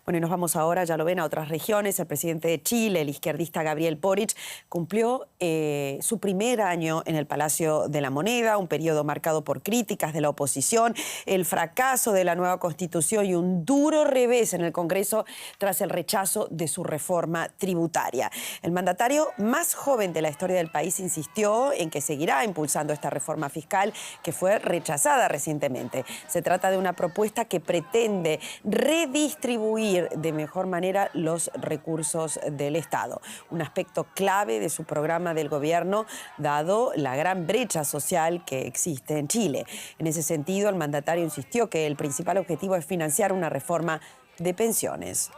Bueno, y nos vamos ahora, ya lo ven, a otras regiones. El presidente de Chile, el izquierdista Gabriel Boric, cumplió su primer año en el Palacio de la Moneda, un periodo marcado por críticas de la oposición, el fracaso de la nueva Constitución y un duro revés en el Congreso tras el rechazo de su reforma tributaria. El mandatario más joven de la historia del país insistió en que seguirá impulsando esta reforma fiscal que fue rechazada recientemente. Se trata de una propuesta que pretende redistribuir de mejor manera los recursos del Estado. Un aspecto clave de su programa del gobierno, dado la gran brecha social que existe en Chile. En ese sentido, el mandatario insistió que el principal objetivo es financiar una reforma de pensiones.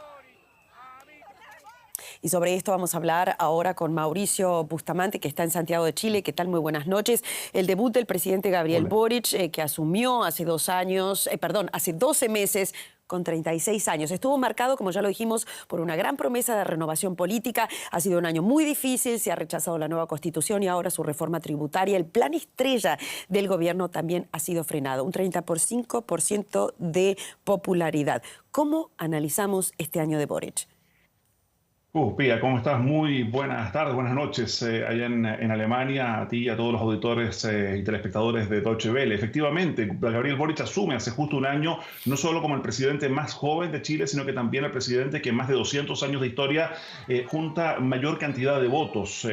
Y sobre esto vamos a hablar ahora con Mauricio Bustamante, que está en Santiago de Chile. ¿Qué tal? Muy buenas noches. El debut del presidente Gabriel Boric, que asumió hace 12 meses, con 36 años. Estuvo marcado, como ya lo dijimos, por una gran promesa de renovación política. Ha sido un año muy difícil, se ha rechazado la nueva Constitución y ahora su reforma tributaria. El plan estrella del gobierno también ha sido frenado, un 35% de popularidad. ¿Cómo analizamos este año de Boric? Pía, ¿cómo estás? Muy buenas tardes, buenas noches allá en Alemania, a ti y a todos los auditores y telespectadores de Deutsche Welle. Efectivamente, Gabriel Boric asume hace justo un año no solo como el presidente más joven de Chile, sino que también el presidente que en más de 200 años de historia junta mayor cantidad de votos.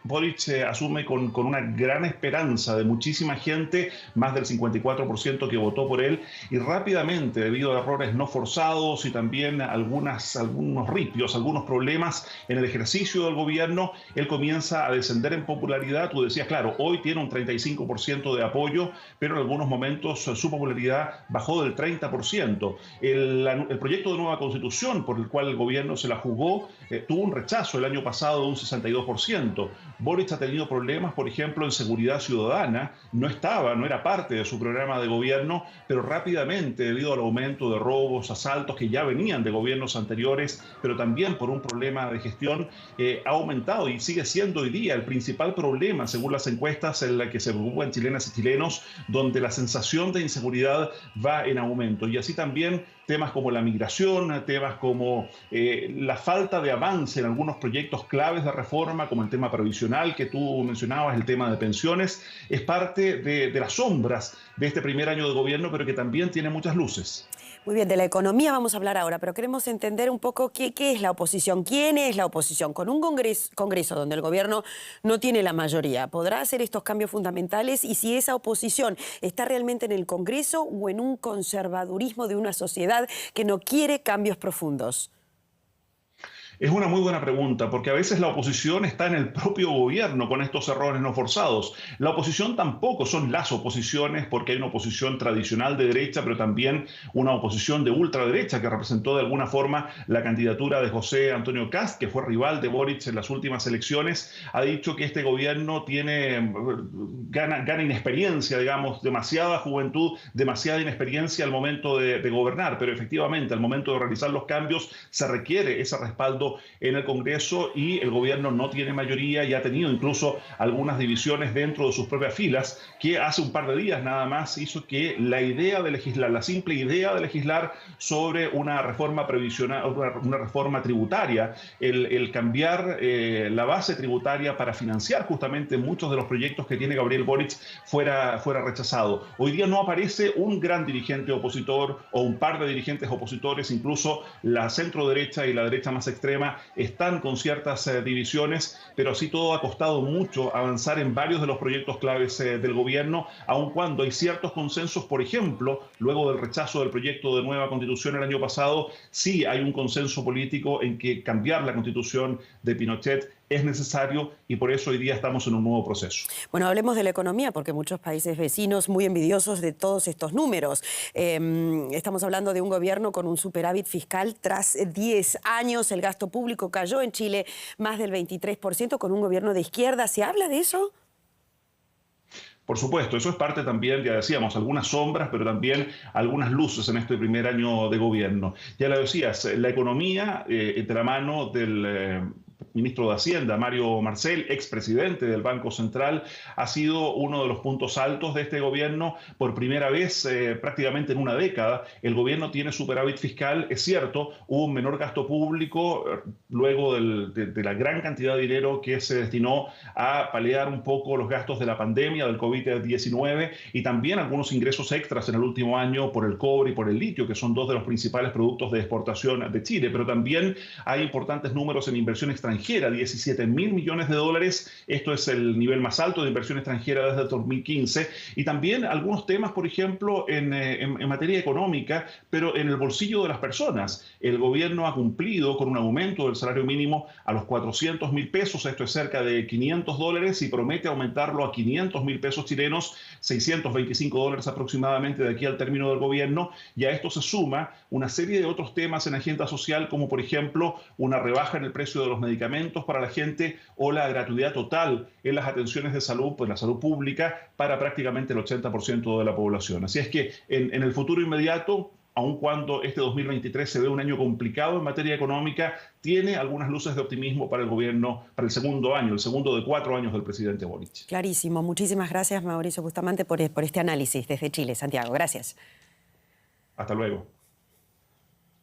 Boric asume con una gran esperanza de muchísima gente, más del 54% que votó por él, y rápidamente, debido a errores no forzados y también algunos ripios, algunos problemas en el ejercicio del gobierno, él comienza a descender en popularidad. Tú decías, claro, hoy tiene un 35% de apoyo, pero en algunos momentos su popularidad bajó del 30%. El proyecto de nueva Constitución, por el cual el gobierno se la jugó, tuvo un rechazo el año pasado de un 62%. Boric ha tenido problemas, por ejemplo, en seguridad ciudadana. No era parte de su programa de gobierno, pero rápidamente, debido al aumento de robos, asaltos que ya venían de gobiernos anteriores, pero también por un problema de gestión, ha aumentado y sigue siendo hoy día el principal problema, según las encuestas en las que se preocupan chilenas y chilenos, donde la sensación de inseguridad va en aumento. Y así también temas como la migración, temas como la falta de avance en algunos proyectos claves de reforma, como el tema previsional que tú mencionabas, el tema de pensiones, es parte de las sombras de este primer año de gobierno, pero que también tiene muchas luces. Muy bien, de la economía vamos a hablar ahora, pero queremos entender un poco qué es la oposición, quién es la oposición. Con un congreso donde el gobierno no tiene la mayoría, ¿podrá hacer estos cambios fundamentales? Y si esa oposición está realmente en el Congreso o en un conservadurismo de una sociedad que no quiere cambios profundos. Es una muy buena pregunta, porque a veces la oposición está en el propio gobierno con estos errores no forzados. La oposición tampoco son las oposiciones, porque hay una oposición tradicional de derecha, pero también una oposición de ultraderecha que representó de alguna forma la candidatura de José Antonio Kast, que fue rival de Boric en las últimas elecciones. Ha dicho que este gobierno gana inexperiencia, digamos, demasiada juventud, demasiada inexperiencia al momento de gobernar, pero efectivamente al momento de realizar los cambios se requiere ese respaldo en el Congreso y el gobierno no tiene mayoría y ha tenido incluso algunas divisiones dentro de sus propias filas, que hace un par de días nada más hizo que la idea de legislar, la simple idea de legislar sobre una reforma previsional, una reforma tributaria, el cambiar la base tributaria para financiar justamente muchos de los proyectos que tiene Gabriel Boric fuera rechazado. Hoy día no aparece un gran dirigente opositor o un par de dirigentes opositores, incluso la centro derecha y la derecha más extrema están con ciertas divisiones, pero así todo ha costado mucho avanzar en varios de los proyectos claves del gobierno, aun cuando hay ciertos consensos. Por ejemplo, luego del rechazo del proyecto de nueva Constitución el año pasado, sí hay un consenso político en que cambiar la Constitución de Pinochet es necesario y por eso hoy día estamos en un nuevo proceso. Bueno, hablemos de la economía, porque muchos países vecinos muy envidiosos de todos estos números. Estamos hablando de un gobierno con un superávit fiscal tras 10 años. El gasto público cayó en Chile más del 23% con un gobierno de izquierda. ¿Se habla de eso? Por supuesto, eso es parte también, ya decíamos, algunas sombras, pero también algunas luces en este primer año de gobierno. Ya lo decías, la economía de la mano del ministro de Hacienda, Mario Marcel, expresidente del Banco Central, ha sido uno de los puntos altos de este gobierno. Por primera vez, prácticamente en una década, el gobierno tiene superávit fiscal. Es cierto, hubo un menor gasto público luego de la gran cantidad de dinero que se destinó a paliar un poco los gastos de la pandemia, del COVID-19, y también algunos ingresos extras en el último año por el cobre y por el litio, que son dos de los principales productos de exportación de Chile. Pero también hay importantes números en inversión extranjera, 17.000 millones de dólares. Esto es el nivel más alto de inversión extranjera desde el 2015. Y también algunos temas, por ejemplo, en materia económica, pero en el bolsillo de las personas. El gobierno ha cumplido con un aumento del salario mínimo a los 400.000 pesos. Esto es cerca de 500 dólares y promete aumentarlo a 500.000 pesos chilenos, 625 dólares aproximadamente de aquí al término del gobierno. Y a esto se suma una serie de otros temas en agenda social, como por ejemplo una rebaja en el precio de los medicamentos para la gente o la gratuidad total en las atenciones de salud, pues la salud pública, para prácticamente el 80% de la población. Así es que en el futuro inmediato, aun cuando este 2023 se ve un año complicado en materia económica, tiene algunas luces de optimismo para el gobierno, para el segundo año, el segundo de 4 años del presidente Boric. Clarísimo. Muchísimas gracias, Mauricio Bustamante, por este análisis desde Chile. Santiago, gracias. Hasta luego.